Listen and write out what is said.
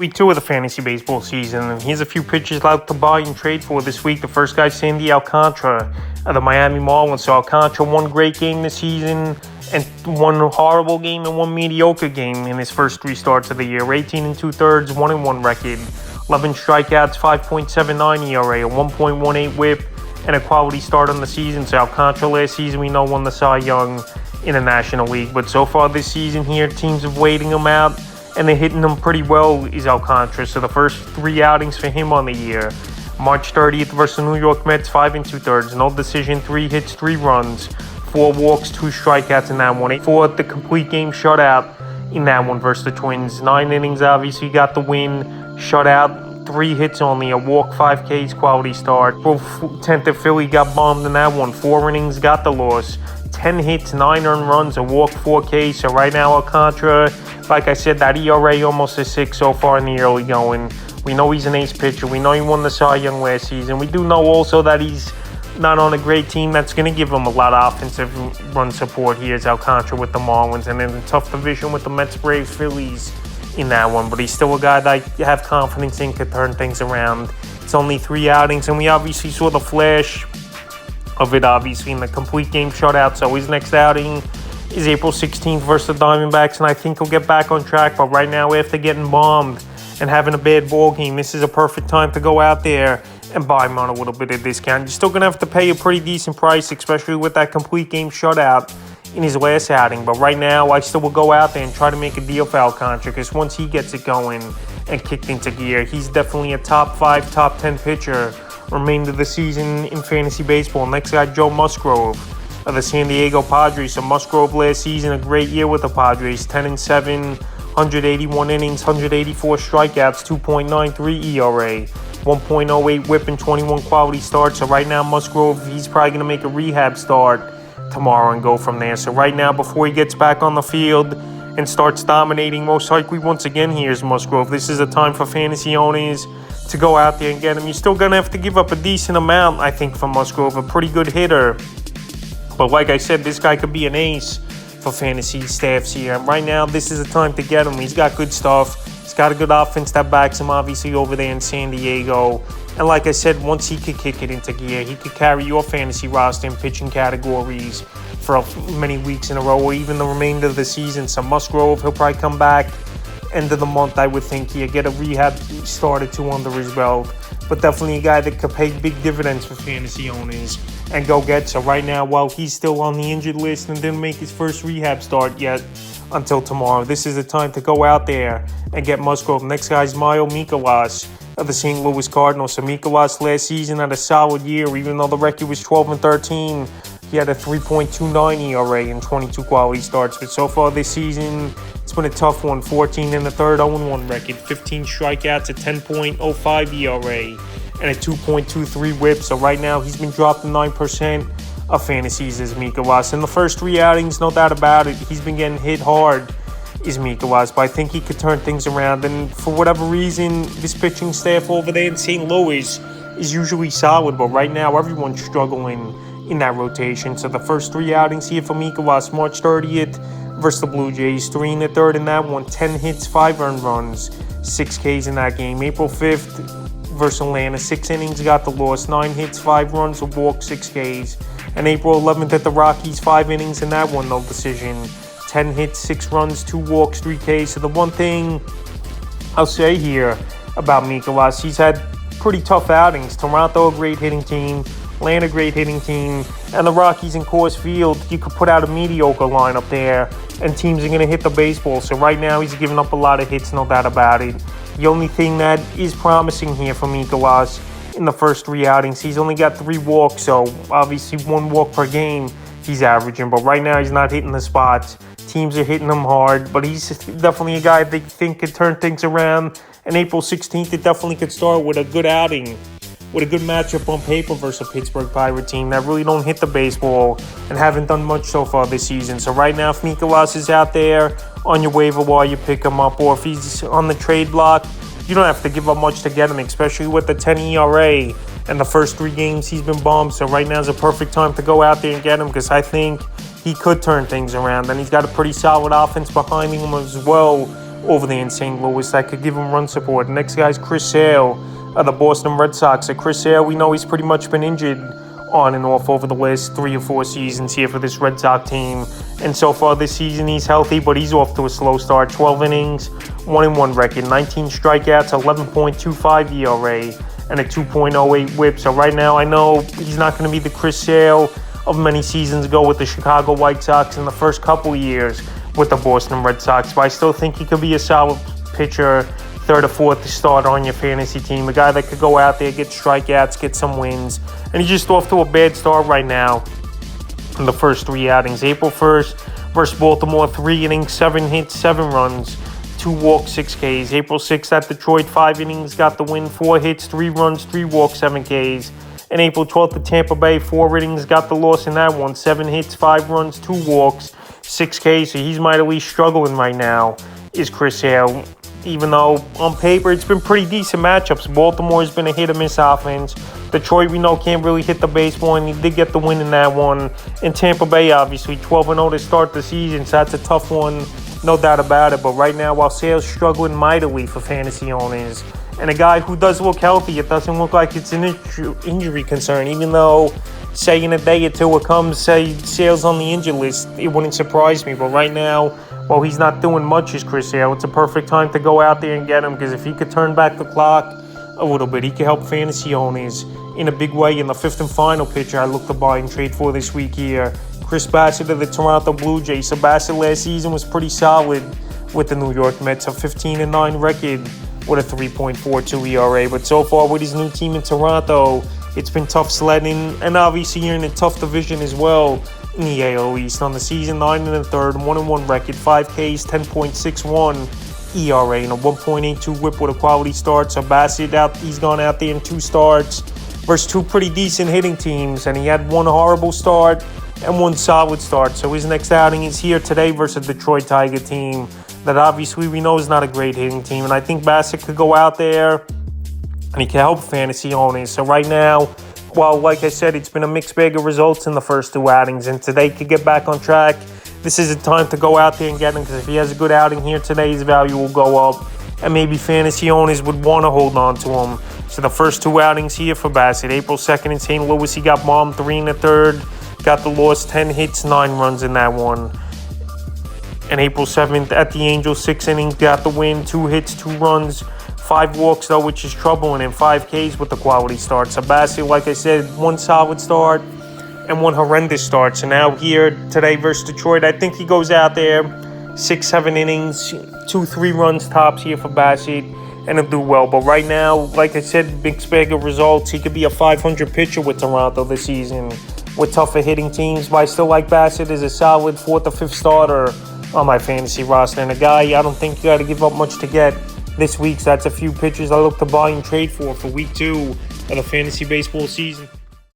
Week 2 of the fantasy baseball season, and here's a few pitchers out to buy and trade for this week. The first guy, Sandy Alcantara of the Miami Marlins. So Alcantara, one great game this season, and one horrible game and one mediocre game in his first 3 starts of the year. 18 2/3, 1-1 record, 11 strikeouts, 5.79 ERA, a 1.18 WHIP, and a quality start on the season. So Alcantara last season, we know, won the Cy Young in the National League, but so far this season here, teams have waiting him out, and they're hitting him pretty well, is Alcantara. So the first 3 outings for him on the year: March 30th versus the New York Mets, 5 2/3, no decision, 3 hits, 3 runs, 4 walks, 2 strikeouts in that one. 4 the complete game shutout in that one versus the Twins. 9 innings, obviously got the win, shutout, 3 hits only, a walk, 5 Ks, quality start. 10th of Philly got bombed in that one, 4 innings, got the loss. 10 hits, 9 earned runs, a walk, 4 Ks. So right now, Alcantara, like I said, that ERA almost a 6 so far in the early going. We know he's an ace pitcher. We know he won the Cy Young last season. We do know also that he's not on a great team that's going to give him a lot of offensive run support. Here's Alcantara with the Marlins, and then a tough division with the Mets, Braves, Phillies in that one. But he's still a guy that I have confidence in could turn things around. It's only 3 outings, and we obviously saw the flash of it, obviously, in the complete game shutout. So his next outing is April 16th versus the Diamondbacks, and I think he'll get back on track. But right now, after getting bombed and having a bad ball game, this is a perfect time to go out there and buy him on a little bit of discount. You're still going to have to pay a pretty decent price, especially with that complete game shutout in his last outing. But right now, I still will go out there and try to make a deal for Alcantara, because once he gets it going and kicked into gear, he's definitely a top 5, top 10 pitcher remainder of the season in fantasy baseball. Next guy, Joe Musgrove of the San Diego Padres. So Musgrove last season, a great year with the Padres, 10-7, 181 innings, 184 strikeouts, 2.93 ERA, 1.08 WHIP, and 21 quality starts. So right now, Musgrove, he's probably going to make a rehab start tomorrow and go from there. So right now, before he gets back on the field and starts dominating, most likely once again, here's Musgrove. This is a time for fantasy owners to go out there and get him. You're still going to have to give up a decent amount, I think, for Musgrove, a pretty good hitter. But like I said, this guy could be an ace for fantasy staffs here. And right now, this is the time to get him. He's got good stuff. He's got a good offense that backs him, obviously, over there in San Diego. And like I said, once he could kick it into gear, he could carry your fantasy roster in pitching categories for many weeks in a row, or even the remainder of the season. So Musgrove, he'll probably come back end of the month, I would think. He'll get a rehab start or 2 under his belt. But definitely a guy that could pay big dividends for fantasy owners and go get. So right now, while he's still on the injured list and didn't make his first rehab start yet until tomorrow, this is the time to go out there and get Musgrove. Next guy's Mayo Mikolas of the St. Louis Cardinals. So Mikolas last season had a solid year, even though the record was 12-13. He had a 3.29 ERA and 22 quality starts. But so far this season, it's been a tough one. 14 1/3, 0-1 record, 15 strikeouts, a 10.05 ERA, and a 2.23 WHIP. So right now, he's been dropped to 9% of fantasies as Mikolas. In the first 3 outings, no doubt about it, he's been getting hit hard, is Mikolas. But I think he could turn things around. And for whatever reason, this pitching staff over there in St. Louis is usually solid. But right now, everyone's struggling in that rotation. So the first 3 outings here for Mikolas: March 30th versus the Blue Jays, 3 1/3 in that one, 10 hits, 5 earned runs, 6 Ks in that game. April 5th versus Atlanta, 6 innings, got the loss, 9 hits, 5 runs, a walk, 6 Ks. And April 11th at the Rockies, 5 innings in that one, no decision, 10 hits, 6 runs, 2 walks, 3 Ks. So the one thing I'll say here about Mikolas, he's had pretty tough outings. Toronto, a great hitting team. Atlanta, great hitting team. And the Rockies in Coors Field, you could put out a mediocre lineup there, and teams are going to hit the baseball. So right now, he's giving up a lot of hits, no doubt about it. The only thing that is promising here for Mikolas in the first 3 outings, he's only got 3 walks, so obviously 1 walk per game he's averaging. But right now, he's not hitting the spots. Teams are hitting him hard, but he's definitely a guy they think could turn things around. And April 16th, it definitely could start with a good outing, with a good matchup on paper versus a Pittsburgh Pirate team that really don't hit the baseball and haven't done much so far this season. So right now, if Mikolas is out there on your waiver wire, you pick him up, or if he's on the trade block, you don't have to give up much to get him, especially with the 10 ERA and the first 3 games he's been bombed. So right now is a perfect time to go out there and get him, because I think he could turn things around. And he's got a pretty solid offense behind him as well over there in St. Louis that could give him run support. The next guy's Chris Sale of the Boston Red Sox. Chris Sale, we know he's pretty much been injured on and off over the last 3 or 4 seasons here for this Red Sox team. And so far this season, he's healthy, but he's off to a slow start. 12 innings, 1-1 record, 19 strikeouts, 11.25 ERA, and a 2.08 whip. So right now, I know he's not going to be the Chris Sale of many seasons ago with the Chicago White Sox in the first couple of years with the Boston Red Sox, but I still think he could be a solid pitcher, third or fourth to start on your fantasy team. A guy that could go out there, get strikeouts, get some wins. And he's just off to a bad start right now in the first 3 outings. April 1st versus Baltimore, 3 innings, 7 hits, 7 runs, 2 walks, 6 Ks. April 6th at Detroit, 5 innings, got the win, 4 hits, 3 runs, 3 walks, 7 Ks. And April 12th at Tampa Bay, 4 innings, got the loss in that one, 7 hits, 5 runs, 2 walks, 6 Ks. So he's mightily struggling right now, is Chris Sale. Even though on paper it's been pretty decent matchups. Baltimore's been a hit-or-miss offense. Detroit, we know, can't really hit the baseball, and he did get the win in that one. And Tampa Bay, obviously, 12-0 to start the season, so that's a tough one, no doubt about it. But right now, while Sale's struggling mightily for fantasy owners, and a guy who does look healthy, it doesn't look like it's an injury concern, even though, say, in a day or two it comes, say, Sale's on the injured list, it wouldn't surprise me. But right now, well, he's not doing much as Chris Sale. It's a perfect time to go out there and get him, because if he could turn back the clock a little bit, he could help fantasy owners in a big way. In the 5th and final pitcher I look to buy and trade for this week here, Chris Bassitt of the Toronto Blue Jays. So Bassitt last season was pretty solid with the New York Mets, a 15-9 record with a 3.42 ERA. But so far with his new team in Toronto, it's been tough sledding, and obviously you're in a tough division as well in the AL East. On the season, 9 1/3, 1-1 record, 5 Ks, 10.61 ERA, and a 1.82 whip with a quality start. So Bassitt, he's gone out there in 2 starts versus 2 pretty decent hitting teams, and he had 1 horrible start and 1 solid start. So his next outing is here today versus a Detroit Tiger team that obviously we know is not a great hitting team. And I think Bassitt could go out there and he can help fantasy owners. So right now, well, like I said, it's been a mixed bag of results in the first 2 outings, and today could get back on track. This is a time to go out there and get him, because if he has a good outing here today, his value will go up, and maybe fantasy owners would want to hold on to him. So the first 2 outings here for Bassitt. April 2nd in St. Louis, he got bombed 3 1/3, got the loss, 10 hits, 9 runs in that one. And April 7th at the Angels, 6 innings, got the win, 2 hits, 2 runs, 5 walks though, which is troubling, and 5 Ks with the quality start. So Bassitt, like I said, 1 solid start and 1 horrendous start. So now here today versus Detroit, I think he goes out there 6-7 innings, 2-3 runs tops here for Bassitt, and he'll do well. But right now, like I said, big bag of results. He could be a 500 pitcher with Toronto this season with tougher hitting teams. But I still like Bassitt as a solid 4th or 5th starter on my fantasy roster, and a guy I don't think you got to give up much to get this week. So that's a few pitchers I look to buy and trade for week 2 of the fantasy baseball season.